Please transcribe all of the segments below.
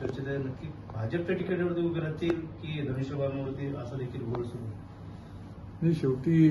चर्चेत आहे, नक्की भाजपच्या तिकीटावरती उभे राहतील की धनुष्यबाणावरती, असं देखील बोल सुरू आहे. नाही, शेवटी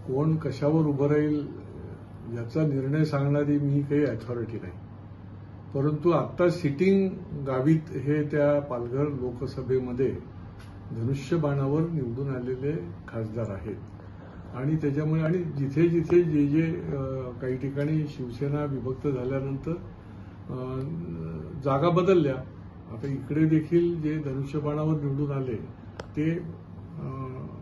कोण कशावर उभं राहील याचा निर्णय सांगणारी मी काही अथॉरिटी नाही. परंतु आता सिटिंग गावित हे त्या पालघर लोकसभेमध्ये धनुष्यबाणावर निवडून आलेले खासदार आहेत आणि त्याच्यामुळे आणि जिथे जिथे जे जे काही ठिकाणी शिवसेना विभक्त झाल्यानंतर जागा बदलल्या. आता इकडे देखील जे धनुष्यबाणावर निवडून आले ते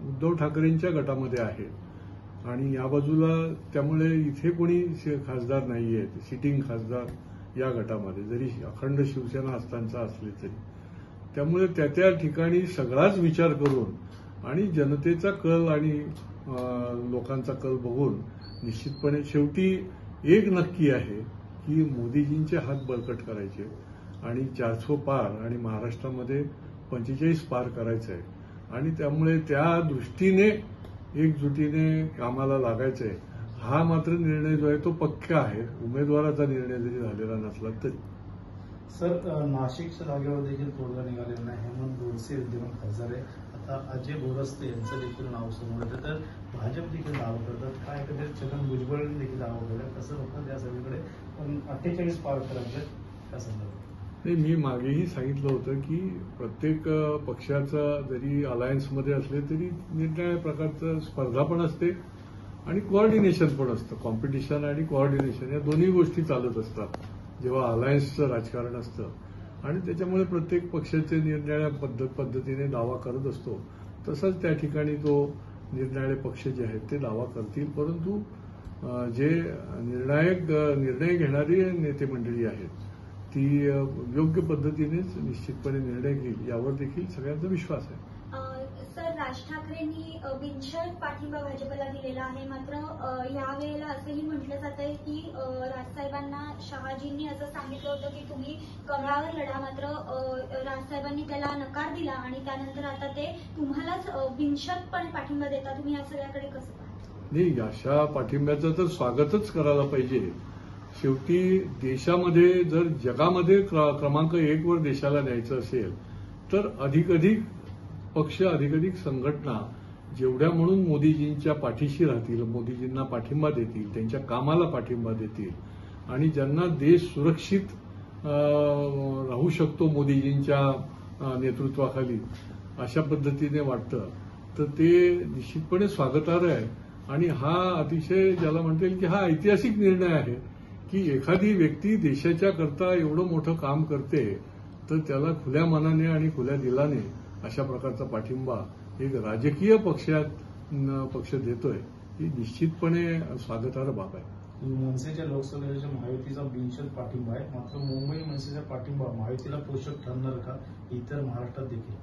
उद्धव ठाकरेंच्या गटामध्ये आहेत आणि या बाजूला त्यामुळे इथे कोणी खासदार नाही आहेत, सिटिंग खासदार या गटामध्ये, जरी अखंड शिवसेना असताना असले तरी. त्यामुळे त्या त्या ठिकाणी सगळाच विचार करून आणि जनतेचा कल आणि लोकांचा कल बघून निश्चितपणे शेवटी एक नक्की आहे की मोदीजींचे हात बळकट करायचे आणि 400 पार आणि महाराष्ट्रामध्ये 45 पार करायचं आहे आणि त्यामुळे त्या दृष्टीने एकजुटीने कामाला लागायचं आहे. हा मात्र निर्णय जो आहे तो पक्का आहे, उमेदवाराचा निर्णय जरी झालेला नसला तरी. सर, नाशिकच्या जागेवर देखील तोडगा निघालेला नाही. हेमंत गोडसे विद्यमान खासदार आहे. आता अजय बोरस्ते यांचं देखील नाव समोर येतं, तर भाजप देखील दावा करतात. काय एकंदरीत छगन भुजबळ देखील दावा करतात, कसं बघतात या सगळीकडे? पण 48 पार करायचे त्या संदर्भात. नाही, मी मागेही सांगितलं होतं की प्रत्येक पक्षाचा जरी अलायन्समध्ये असले तरी निरनिराळ्या प्रकारचं स्पर्धा पण असते आणि कोऑर्डिनेशन पण असतं. कॉम्पिटिशन आणि कोऑर्डिनेशन या दोन्ही गोष्टी चालत असतात जेव्हा अलायन्सचं राजकारण असतं आणि त्याच्यामुळे प्रत्येक पक्षाचे निरनिराळ्या पद्धतीने दावा करत असतो. तसंच त्या ठिकाणी तो निरनिराळे पक्ष जे आहेत ते दावा करतील, परंतु जे निर्णायक निर्णय घेणारी नेते मंडळी आहेत ती योग्य पद्धतीनेच निश्चितपणे निर्णय घेईल यावर देखील सगळ्यांचा विश्वास आहे. सर, राज ठाकरेंनी बिनशर्त पाठिंबा भाजपला दिलेला आहे, मात्र यावेळेला असंही म्हटलं जात आहे की राजसाहेबांना शहाजींनी असं सांगितलं होतं की तुम्ही कमळावर लढा, मात्र राजसाहेबांनी त्याला नकार दिला आणि त्यानंतर आता ते तुम्हालाच बिनशर्तपणे पाठिंबा देता. तुम्ही या सगळ्याकडे कसं पाहता? नाही, अशा पाठिंब्याचं तर स्वागतच करायला पाहिजे. शेवटी देशामध्ये जर जगामध्ये क्रमांक 1 वर देशाला न्यायचं असेल तर अधिकाधिक पक्ष, अधिकाधिक संघटना जेवढ्या म्हणून मोदीजींच्या पाठीशी राहतील, मोदीजींना पाठिंबा देतील, त्यांच्या कामाला पाठिंबा देतील आणि ज्यांना देश सुरक्षित राहू शकतो मोदीजींच्या नेतृत्वाखाली अशा पद्धतीने वाटतं तर ते निश्चितपणे स्वागतार्ह आहे. आणि हा अतिशय ज्याला म्हणता येईल की हा ऐतिहासिक निर्णय आहे की एखादी व्यक्ती देशाच्या करता एवढं मोठं काम करते तर त्याला खुल्या मनाने आणि खुल्या दिलाने अशा प्रकारचा पाठिंबा एक राजकीय पक्ष देतोय ही निश्चितपणे स्वागतार्ह बाब आहे. मनसेच्या लोकसभेच्या महायुतीचा बिनशर्त पाठिंबा आहे, मात्र मुंबई मनसेचा पाठिंबा महायुतीला पोषक ठरणार का इतर महाराष्ट्रात देखील?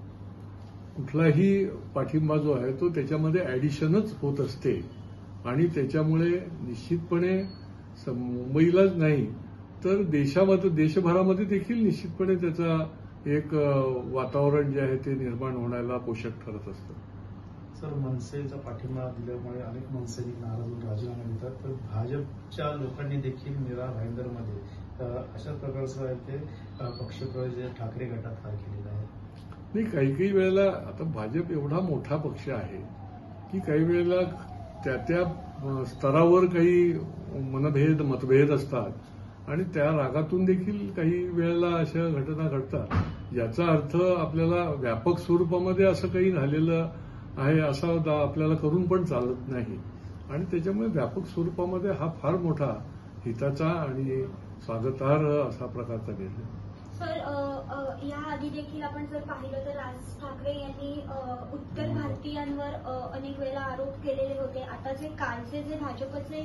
कुठलाही पाठिंबा जो आहे तो त्याच्यामध्ये ऍडिशनच होत असते आणि त्याच्यामुळे निश्चितपणे मुंबईलाच नाही तर देशभरामध्ये देखील निश्चितपणे त्याचा एक वातावरण जे आहे ते निर्माण होण्याला पोषक ठरत असतं. सर, मनसेचा पाठिंबा दिल्यामुळे अनेक मनसैनिक नाराज होऊन राजीनामा देतात, तर भाजपच्या लोकांनी देखील मीरा भाईंदरमध्ये अशाच प्रकारचं आहे ते पक्षप्रवेश ठाकरे गटात फार केलेला आहे. नाही, काही वेळेला आता भाजप एवढा मोठा पक्ष आहे की काही वेळेला त्या स्तरावर काही मतभेद असतात आणि त्या रागातून देखील काही वेळेला अशा घटना घडतात. याचा अर्थ आपल्याला व्यापक स्वरूपामध्ये असं काही झालेलं आहे असं आपल्याला करून पण चालत नाही आणि त्याच्यामुळे व्यापक स्वरूपामध्ये हा फार मोठा हिताचा आणि स्वागतार्ह असा प्रकारचा निर्णय. सर, याआधी देखील आपण जर पाहिलं तर राज ठाकरे यांनी उत्तर भारतीयांवर अनेक वेळेला आरोप केलेले होते. आता जे कालचे जे भाजपचे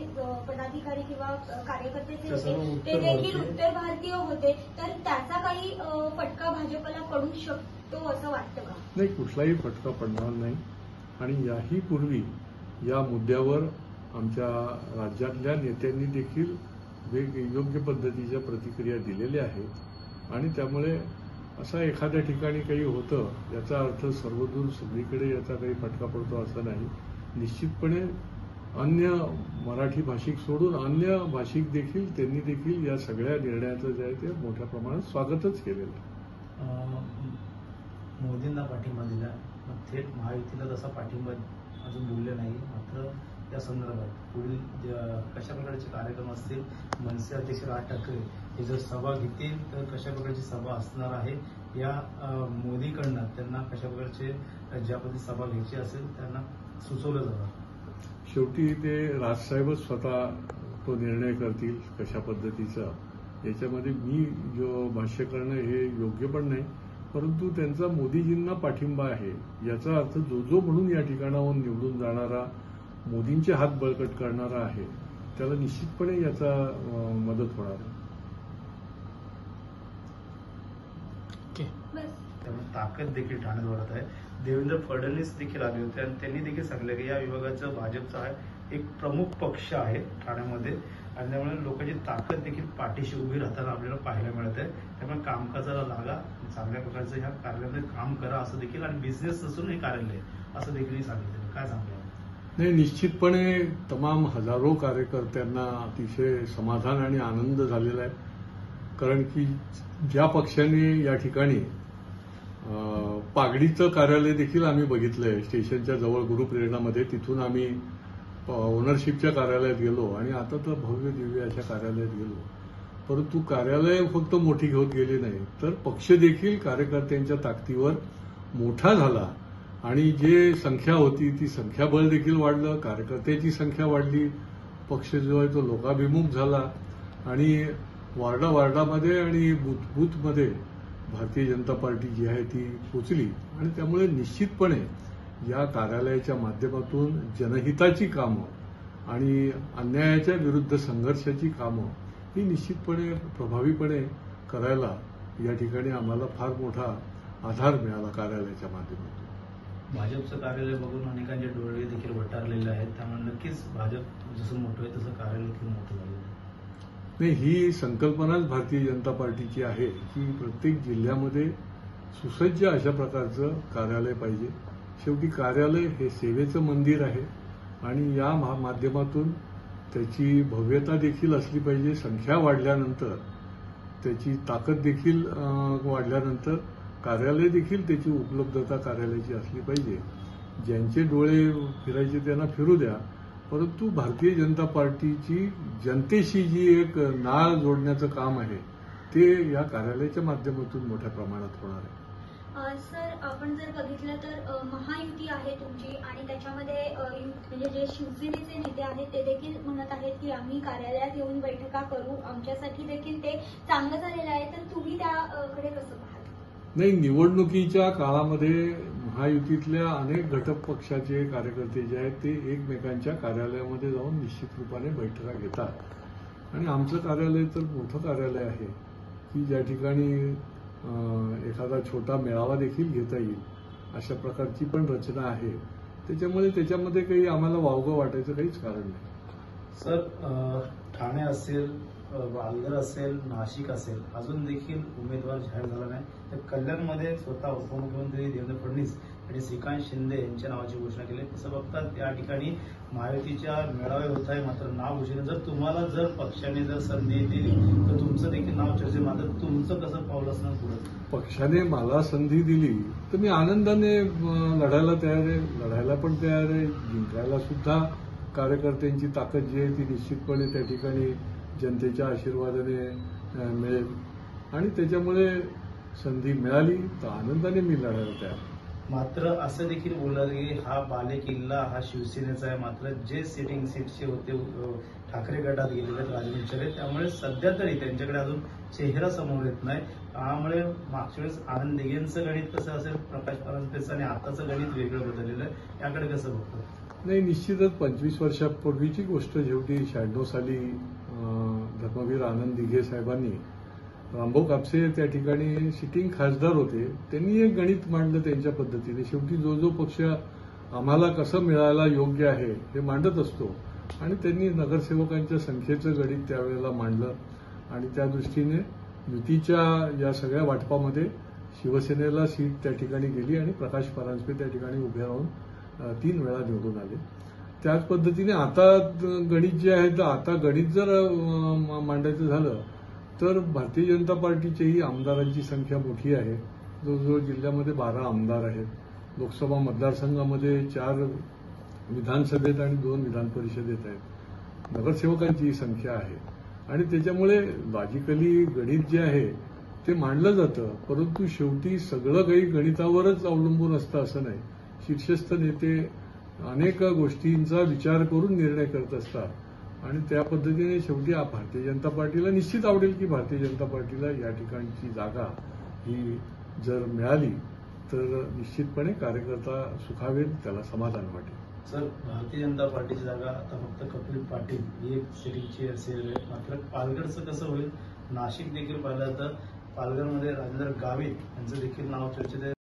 पदाधिकारी किंवा कार्यकर्ते जे होते ते देखील उत्तर भारतीय होते, तर त्याचा काही फटका भाजपला पडू शकतो असं वाटतं का? नाही, कुठलाही फटका पडणार नाही आणि याही पूर्वी या मुद्द्यावर आमच्या राज्यातल्या नेत्यांनी देखील योग्य पद्धतीच्या प्रतिक्रिया दिलेल्या आहेत आणि त्यामुळे असं एखाद्या ठिकाणी काही होतं याचा अर्थ सर्वदूर सगळीकडे याचा काही फटका पडतो असं नाही. निश्चितपणे अन्य मराठी भाषिक सोडून अन्य भाषिक देखील त्यांनी देखील या सगळ्या निर्णयाचं जे आहे ते मोठ्या प्रमाणात स्वागतच केलेलं आहे. मोदींना पाठिंबा दिला, मग थेट महायुतीला तसा पाठिंबा अजून बोलले नाही. मात्र या संदर्भात पुढील कशा प्रकारचे कार्यक्रम असतील, मनसे अध्यक्ष राज ठाकरे हे जर सभा घेतील तर कशा प्रकारची सभा असणार आहे, या मोदीकडनं त्यांना कशा प्रकारचे ज्या पद्धती सभा घ्यायची असेल त्यांना सुचवलं जातं. शेवटी ते राजसाहेबच स्वतः तो निर्णय करतील कशा पद्धतीचा. याच्यामध्ये मी जो भाष्य करणं हे योग्य पण नाही, परंतु त्यांचा मोदीजींना पाठिंबा आहे याचा अर्थ जो म्हणून या ठिकाणाहून निवडून जाणारा, मोदींचे हात बळकट करणारा आहे, त्याला निश्चितपणे याचा मदत होणार आहे. त्यामुळे ताकद देखील ठाण्यात वाढत आहे. देवेंद्र फडणवीस देखील आले होते आणि त्यांनी देखील सांगितलं की या विभागाचं भाजपचा एक प्रमुख पक्ष आहे ठाण्यामध्ये आणि त्यामुळे लोकांची ताकद देखील पाठीशी उभी राहताना आपल्याला पाहायला मिळत आहे. त्यामुळे कामकाजाला लागा, चांगल्या प्रकारचं ह्या कार्यालयामध्ये काम करा असं देखील, आणि बिझनेस नसून हे कार्यालय असं देखील सांगितलं. काय सांगतो? नाही, निश्चितपणे तमाम हजारो कार्यकर्त्यांना अतिशय समाधान आणि आनंद झालेला आहे. कारण की ज्या पक्षाने या ठिकाणी पागडीचं कार्यालय देखील आम्ही बघितलंय स्टेशनच्या जवळ गुरुप्रेरणामध्ये, तिथून आम्ही ओनरशिपच्या कार्यालयात गेलो आणि आता तर भव्य दिव्य अशा कार्यालयात गेलो. परंतु कार्यालय फक्त मोठी होत गेली नाही, तर पक्ष देखील कार्यकर्त्यांच्या ताकदीवर मोठा झाला आणि जे संख्या होती ती संख्याबळ देखील वाढलं, कार्यकर्त्याची संख्या वाढली, पक्ष जो आहे तो लोकाभिमुख झाला आणि वार्डामध्ये आणि बूथमध्ये भारतीय जनता पार्टी जी आहे ती पोचली. आणि त्यामुळे निश्चितपणे या कार्यालयाच्या माध्यमातून जनहिताची कामं आणि अन्यायाच्या विरुद्ध संघर्षाची कामं ही निश्चितपणे प्रभावीपणे करायला या ठिकाणी आम्हाला फार मोठा आधार मिळाला कार्यालयाच्या माध्यमातून. भाजपचं कार्यालय बघून अनेकांचे डोळे देखील वटारलेले आहेत. त्यामुळे नक्कीच भाजप जसं मोठं आहे तसं कार्यालय देखील मोठं झालेलं आहे. नाही, ही संकल्पनाच भारतीय जनता पार्टीची आहे की प्रत्येक जिल्ह्यामध्ये सुसज्ज अशा प्रकारचं कार्यालय पाहिजे. शेवटी कार्यालय हे सेवेचं मंदिर आहे आणि या माध्यमातून त्याची भव्यता देखील असली पाहिजे. संख्या वाढल्यानंतर त्याची ताकद देखील वाढल्यानंतर कार्यालय देखील त्याची उपलब्धता कार्यालयाची असली पाहिजे. ज्यांचे डोळे फिरायचे त्यांना फिरू द्या, परंतु भारतीय जनता पार्टीची जनतेशी जी एक नाळ जोडण्याचं काम आहे ते या कार्यालयाच्या माध्यमातून मोठ्या प्रमाणात होणार आहे. सर, आपण जर बघितलं तर महायुती आहे तुमची आणि त्याच्यामध्ये म्हणजे जे शिवसेनेचे नेते आहेत ते देखील म्हणत आहेत की आम्ही कार्यालयात येऊन बैठका करू, आमच्यासाठी देखील ते चांगलं झालेलं आहे. तर तुम्ही त्याकडे कसं पाहता? नाही, निवडणुकीच्या काळामध्ये महायुतीतल्या अनेक घटक पक्षाचे कार्यकर्ते जे आहेत ते एकमेकांच्या कार्यालयामध्ये जाऊन निश्चित रूपाने बैठका घेतात आणि आमचं कार्यालय तर मोठं कार्यालय आहे की ज्या ठिकाणी एखादा छोटा मेळावा देखील घेता येईल अशा प्रकारची पण रचना आहे. त्याच्यामुळे त्याच्यामध्ये काही आम्हाला वावगं वाटायचं काहीच कारण नाही. सर, ठाणे असेल, पालघर असेल, नाशिक असेल, अजून देखील उमेदवार जाहीर झाला नाही. तर कल्याणमध्ये स्वतः उपमुख्यमंत्री देवेंद्र फडणवीस आणि श्रीकांत शिंदे यांच्या नावाची घोषणा केली. तसं बघतात त्या ठिकाणी महायुतीच्या मेळावे होत आहे, मात्र नाव घोषणा जर तुम्हाला जर पक्षाने जर संधी दिली तर तुमचं देखील नाव चर्चेत, मात्र तुमचं कसं पाऊल असणार पुढे? पक्षाने मला संधी दिली तर मी आनंदाने लढायला तयार आहे, लढायला पण तयार आहे, जिंकायला सुद्धा कार्यकर्त्यांची ताकद जी आहे ती निश्चितपणे त्या ठिकाणी जनतेच्या आशीर्वादाने मिळेल आणि त्याच्यामुळे संधी मिळाली तर आनंदाने मी लढायला तयार. मात्र असं देखील बोललं की हा बालेकिल्ला हा शिवसेनेचा आहे, मात्र जे सिटिंग सीटचे होते ठाकरे गटात गेलेले राजनीतीचे, त्यामुळे सध्या तरी त्यांच्याकडे अजून चेहरा समोर येत नाही. त्यामुळे मागच्या वेळेस आनंद दिघेंचं गणित कसं असेल, प्रकाश परांजपेचं आणि आताचं गणित वेगळं बदललेलं आहे, याकडे कसं बघतो? नाही, निश्चितच 25 वर्षापूर्वीची गोष्ट शेवटी 96 साली धर्मवीर आनंद दिघे साहेबांनी, रामभाऊ कापसे त्या ठिकाणी सिटिंग खासदार होते, त्यांनी एक गणित मांडलं त्यांच्या पद्धतीने. शेवटी जो पक्ष आम्हाला कसं मिळायला योग्य आहे हे मांडत असतो आणि त्यांनी नगरसेवकांच्या संख्येचं गणित त्यावेळेला मांडलं आणि त्या दृष्टीने युतीच्या या सगळ्या वाटपामध्ये शिवसेनेला सीट त्या ठिकाणी गेली आणि प्रकाश परांजपे त्या ठिकाणी उभे राहून 3 वेळा निवडून आले. त्याच पद्धतीने आता गणित जे आहे तर आता गणित जर मांडायचं झालं तर भारतीय जनता पार्टीच्याही आमदारांची संख्या मोठी आहे जवळजवळ जिल्ह्यामध्ये 12 आमदार आहेत. लोकसभा मतदारसंघामध्ये 4 विधानसभेत आणि 2 विधान परिषदेत आहेत. नगरसेवकांची ही संख्या आहे आणि त्याच्यामुळे लॉजिकली गणित जे आहे ते मांडलं जातं, परंतु शेवटी सगळं काही गणितावरच अवलंबून असतं असं नाही. शीर्षस्थ नेते अनेक गोष्टींचा विचार करून निर्णय करत असतात आणि त्या पद्धतीने शेवटी भारतीय जनता पार्टीला निश्चित आवडेल की भारतीय जनता पार्टीला या ठिकाणची जागा ही जर मिळाली तर निश्चितपणे कार्यकर्ता सुखावेल, त्याला समाधान वाटेल. सर, भारतीय जनता पार्टीची जागा आता फक्त कपिल पाटील ही एक सिटिंगची असेल, मात्र पालघरचं कसं होईल? नाशिक देखील पाहिलं तर पालघरमध्ये राजेंद्र गावित यांचं देखील नाव चर्चेत आहे.